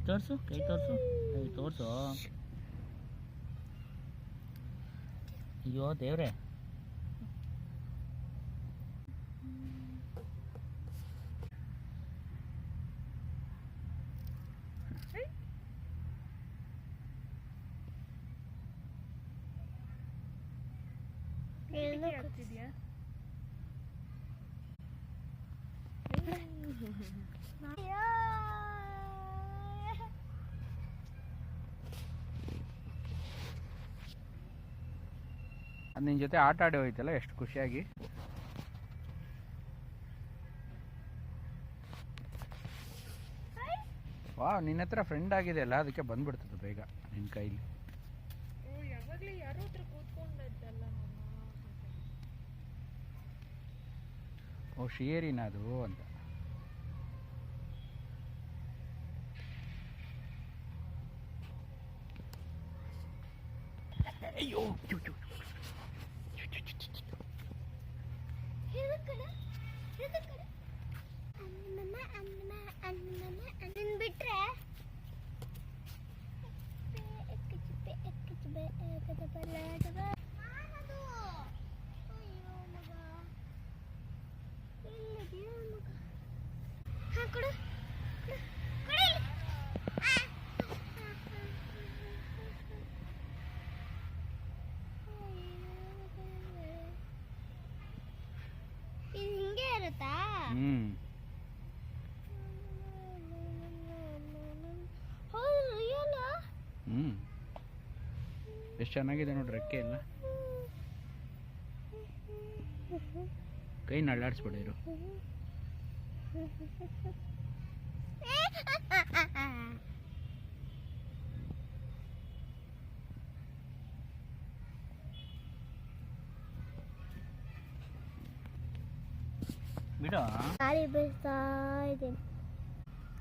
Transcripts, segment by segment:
ತೋರಿಸು, ಕೈ ತೋರಿಸು, ಕೈ ತೋರಿಸು. ಅಯ್ಯೋ ದೇವ್ರೆ, ಆಗ್ತಿದ್ಯಾ? ಅದು ನಿನ್ನ ಜೊತೆ ಆಟ ಆಡಿ ಹೋಯ್ತಲ್ಲ ಎಷ್ಟು ಖುಷಿಯಾಗಿ. ವಾ, ನಿನ್ನ ಹತ್ರ ಫ್ರೆಂಡ್ ಆಗಿದೆ ಅಲ್ಲ, ಅದಕ್ಕೆ ಬಂದ್ಬಿಡ್ತದೆ ಬೇಗ ನಿನ್ನ ಕೈಲಿ. ಯಾವಾಗಲೇ ಯಾರೋ ಹತ್ರ ಕೂತ್ಕೊಂಡದ್ದಲ್ಲ ಓ ಶಿಯೇರಿನ ಅದು ಅಂತ. ಅಯ್ಯೋ ಬಿಟ್ರೆ ಹಿಂಗೆ ಇರುತ್ತಾ? ಎಷ್ಟು ಚೆನ್ನಾಗಿದೆ ನೋಡಿ ರೆಕ್ಕೆ ಎಲ್ಲ. ಕೈ ನಳ್ಳಾಡಿಸ್ಬಿಡಿರು. ಬಿಡು. ಗಾಳಿ ಬೀಸ್ತಾ ಇದ್ದೀನಿ.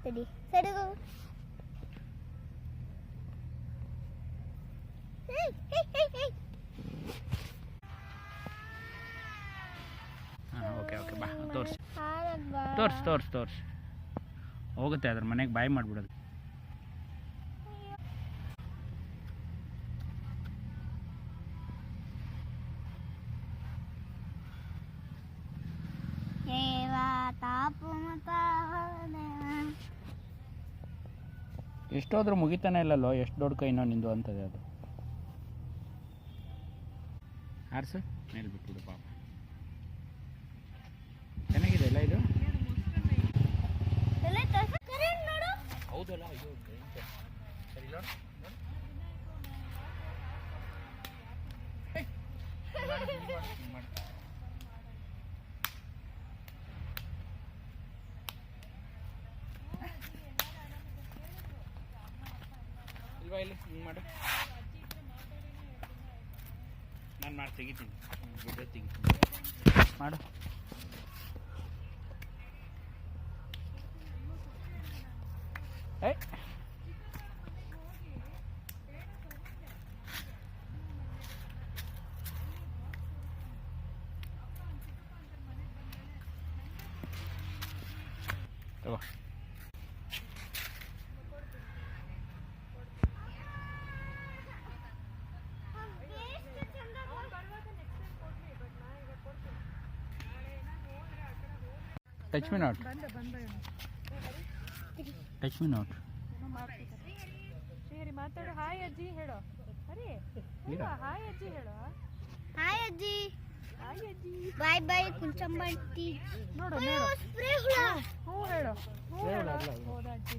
ಸರಿ ಸರಿಗೋ. ಓಕೆ ಓಕೆ ಬಾ, ತೋರಿಸಿ ತೋರಿಸಿ ತೋರಿಸಿ ತೋರಿಸಿ. ಹೋಗುತ್ತೆ ಅದ್ರ ಮನೆಗೆ ಬಾಯ್ ಮಾಡಿಬಿಡೋದು. ಎಷ್ಟೋದ್ರೂ ಮುಗಿತಾನೆ ಇಲ್ಲಲ್ಲೋ, ಎಷ್ಟು ದೊಡ್ಡ ಕೈನೋ ನಿಂದು ಅಂತದೆ ಅದು. ಆರ್ಸು ಮೇಲೆ ಬಿಟ್ಬಿಡು ಪಾಪ. ಚೆನ್ನಾಗಿದೆ ಅಲ್ಲ ಇದು? ಹೌದಲ್ಲ, ಅಯ್ಯೋ ಸರಿ ನೋಡು. ಇಲ್ವಾ ಇಲ್ಲಿ ಹಿಂಗೆ ಮಾಡು. ನಾನು ಮಾಡಿ ತೆಗಿತೀನಿ, ವಿಡಿಯೋ ತೆಗಿತೀನಿ. ಮಾಡು. ತಗೋ. Touch me not, touch me not. ಸರಿ ಮಾತಾಡು. ಹಾಯ್ ಅಜ್ಜಿ ಹೇಳು. ಅರೆ ಹಾಯ್ ಅಜ್ಜಿ ಹೇಳು. ಹಾಯ್ ಅಜ್ಜಿ. ಹಾಯ್ ಅಜ್ಜಿ. ಬಾಯ್ ಬಾಯ್ ಕುಂಚಂಬಟ್ಟಿ. ನೋಡು ನೋಡು. ಸ್ಪ್ರೇ ಹುಳ. ಹ್ಞೂ ಹೇಳು. ಹ್ಞೂ ಹೇಳು. ಹೌದಾ ಅಜ್ಜಿ.